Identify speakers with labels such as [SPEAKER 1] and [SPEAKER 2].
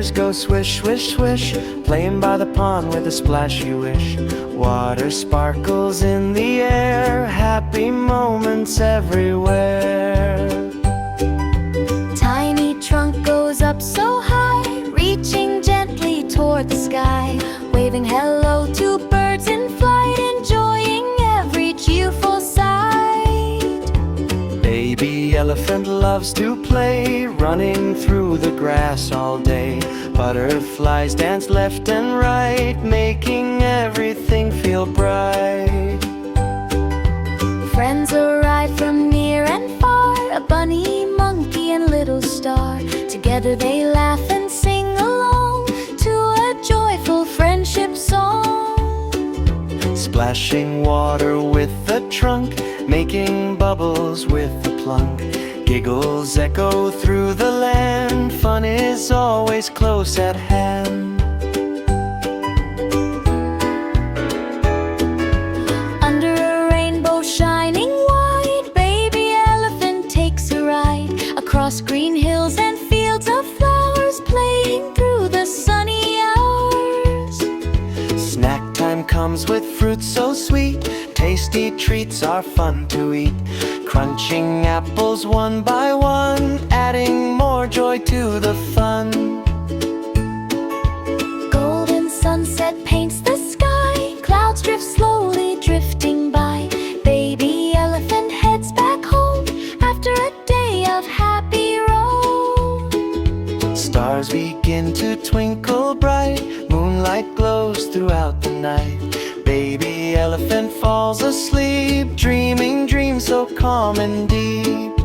[SPEAKER 1] Feathers go swish, swish, swish, playing by the pond with a splash you wish. Water sparkles in the air, happy moments everywhere.
[SPEAKER 2] Tiny trunk goes up so high, reaching gently toward the sky, waving hello to birds in flight, enjoying every cheerful sight.
[SPEAKER 1] Baby elephant loves to play, running through the grass all day. Butterflies dance left and right, making everything feel bright.
[SPEAKER 2] Friends arrive from near and far, a bunny, monkey, and little star. Together they laugh and sing along to a joyful friendship song.
[SPEAKER 1] Splashing water with the trunk, making bubbles with the plunk. Giggles echo through the land, fun is always close at hand.
[SPEAKER 2] Under a rainbow shining wide, baby elephant takes a ride across green hills and fields of flowers, playing through the sunny hours.
[SPEAKER 1] Snack time comes with fruit so sweet, tasty treats are fun to eat. Crunching apples one by one, adding more joy to the fun.
[SPEAKER 2] Golden sunset paints the sky, clouds drift slowly drifting by. Baby elephant heads back home after a day of happy roam.
[SPEAKER 1] Stars begin to twinkle bright, moonlight glows throughout the night. Baby elephant falls asleep, dreaming dreams so calm and deep.